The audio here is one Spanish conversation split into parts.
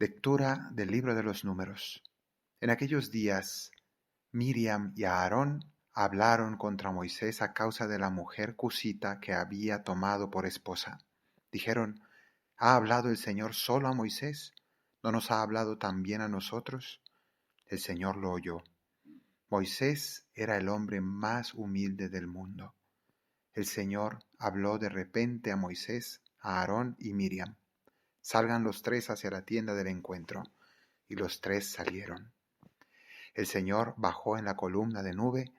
Lectura del libro de los Números. En aquellos días, Miriam y Aarón hablaron contra Moisés a causa de la mujer cusita que había tomado por esposa. Dijeron: ¿Ha hablado el Señor solo a Moisés? ¿No nos ha hablado también a nosotros? El Señor lo oyó. Moisés era el hombre más humilde del mundo. El Señor habló de repente a Moisés, a Aarón y Miriam: Salgan los tres hacia la tienda del encuentro. Y los tres salieron. El Señor bajó en la columna de nube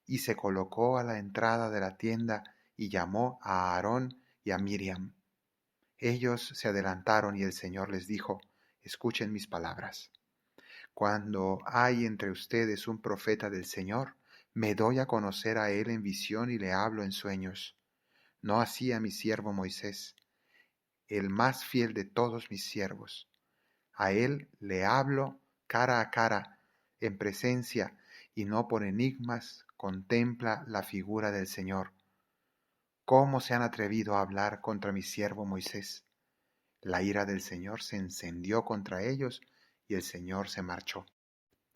y se colocó a la entrada de la tienda y llamó a Aarón y a Miriam. Ellos se adelantaron y el Señor les dijo: Escuchen mis palabras. Cuando hay entre ustedes un profeta del Señor, me doy a conocer a él en visión y le hablo en sueños. No así a mi siervo Moisés, el más fiel de todos mis siervos. A él le hablo cara a cara, en presencia, y no por enigmas contempla la figura del Señor. ¿Cómo se han atrevido a hablar contra mi siervo Moisés? La ira del Señor se encendió contra ellos y el Señor se marchó.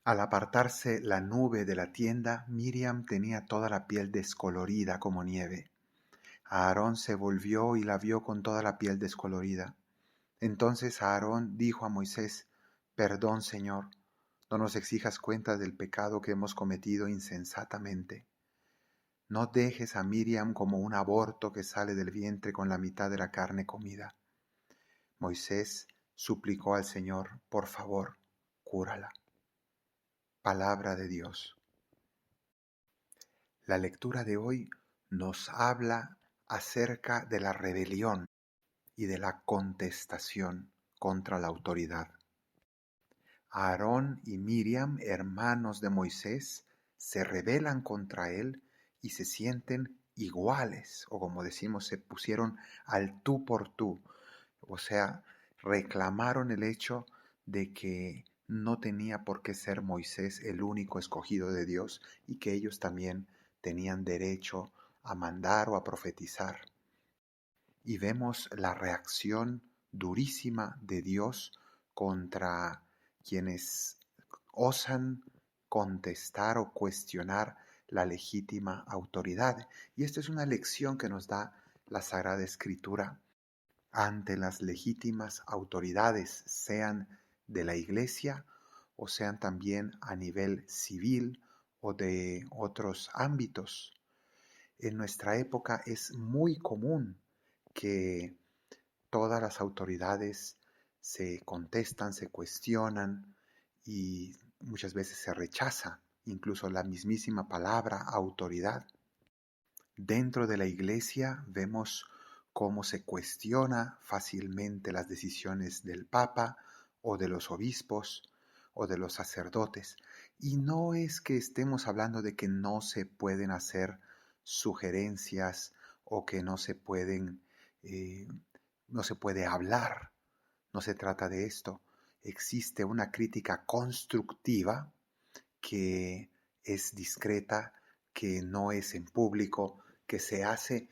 Al apartarse la nube de la tienda, Miriam tenía toda la piel descolorida como nieve. Aarón se volvió y la vio con toda la piel descolorida. Entonces Aarón dijo a Moisés: Perdón, Señor, no nos exijas cuenta del pecado que hemos cometido insensatamente. No dejes a Miriam como un aborto que sale del vientre con la mitad de la carne comida. Moisés suplicó al Señor: Por favor, cúrala. Palabra de Dios. La lectura de hoy nos habla acerca de la rebelión y de la contestación contra la autoridad. Aarón y Miriam, hermanos de Moisés, se rebelan contra él y se sienten iguales, o como decimos, se pusieron al tú por tú, o sea, reclamaron el hecho de que no tenía por qué ser Moisés el único escogido de Dios y que ellos también tenían derecho a mandar o a profetizar. Y vemos la reacción durísima de Dios contra quienes osan contestar o cuestionar la legítima autoridad. Y esta es una lección que nos da la Sagrada Escritura ante las legítimas autoridades, sean de la Iglesia o sean también a nivel civil o de otros ámbitos. En nuestra época es muy común que todas las autoridades se contestan, se cuestionan y muchas veces se rechaza incluso la mismísima palabra autoridad. Dentro de la Iglesia vemos cómo se cuestiona fácilmente las decisiones del Papa o de los obispos o de los sacerdotes. Y no es que estemos hablando de que no se pueden hacer sugerencias o que no se pueden, no se puede hablar. No se trata de esto. Existe una crítica constructiva que es discreta, que no es en público, que se hace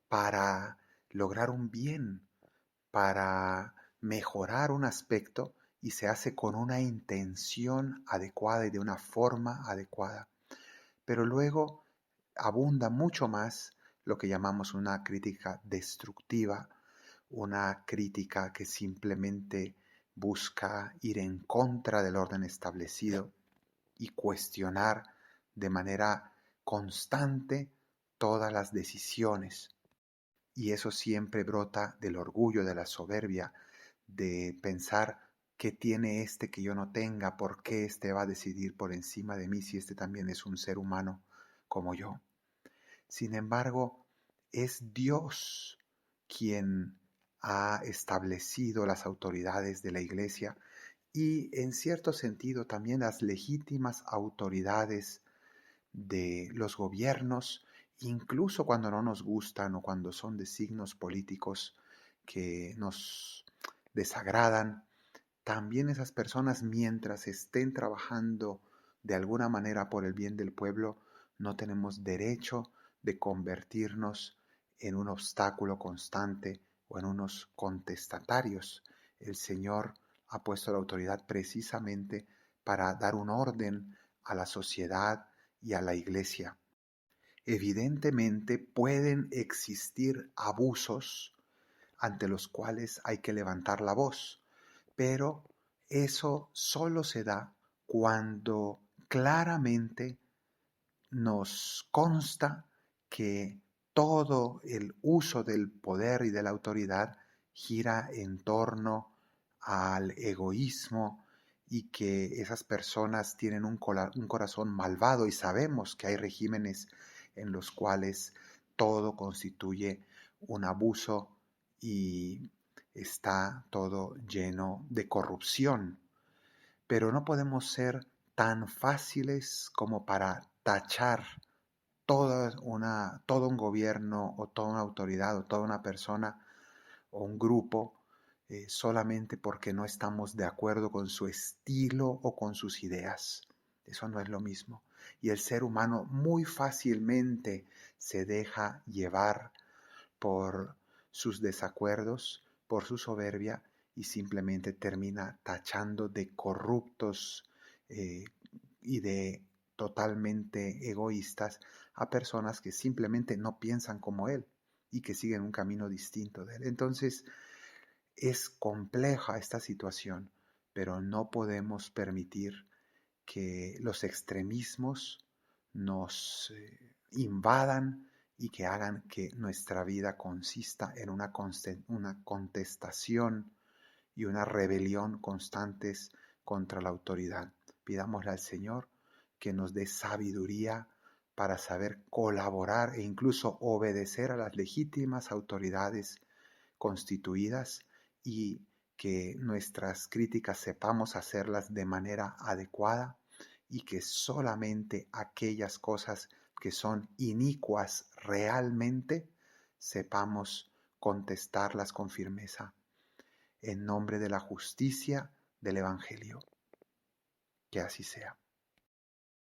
para lograr un bien, para mejorar un aspecto y se hace con una intención adecuada y de una forma adecuada. Pero luego abunda mucho más lo que llamamos una crítica destructiva, una crítica que simplemente busca ir en contra del orden establecido y cuestionar de manera constante todas las decisiones. Y eso siempre brota del orgullo, de la soberbia, de pensar: ¿qué tiene este que yo no tenga? ¿Por qué este va a decidir por encima de mí si este también es un ser humano como yo? Sin embargo, es Dios quien ha establecido las autoridades de la Iglesia y en cierto sentido también las legítimas autoridades de los gobiernos, incluso cuando no nos gustan o cuando son de signos políticos que nos desagradan. También esas personas, mientras estén trabajando de alguna manera por el bien del pueblo, no tenemos derecho de convertirnos en un obstáculo constante o en unos contestatarios. El Señor ha puesto la autoridad precisamente para dar un orden a la sociedad y a la iglesia. Evidentemente pueden existir abusos ante los cuales hay que levantar la voz, pero eso solo se da cuando claramente nos consta que todo el uso del poder y de la autoridad gira en torno al egoísmo y que esas personas tienen un corazón malvado, y sabemos que hay regímenes en los cuales todo constituye un abuso y está todo lleno de corrupción. Pero no podemos ser tan fáciles como para tachar todo un gobierno o toda una autoridad o toda una persona o un grupo solamente porque no estamos de acuerdo con su estilo o con sus ideas. Eso no es lo mismo. Y el ser humano muy fácilmente se deja llevar por sus desacuerdos, por su soberbia, y simplemente termina tachando de corruptos eh, y de totalmente egoístas a personas que simplemente no piensan como él y que siguen un camino distinto de él. Entonces, es compleja esta situación, pero no podemos permitir que los extremismos nos invadan y que hagan que nuestra vida consista en una contestación y una rebelión constantes contra la autoridad. Pidámosle al Señor que nos dé sabiduría para saber colaborar e incluso obedecer a las legítimas autoridades constituidas, y que nuestras críticas sepamos hacerlas de manera adecuada, y que solamente aquellas cosas que son inicuas realmente sepamos contestarlas con firmeza en nombre de la justicia del Evangelio. Que así sea.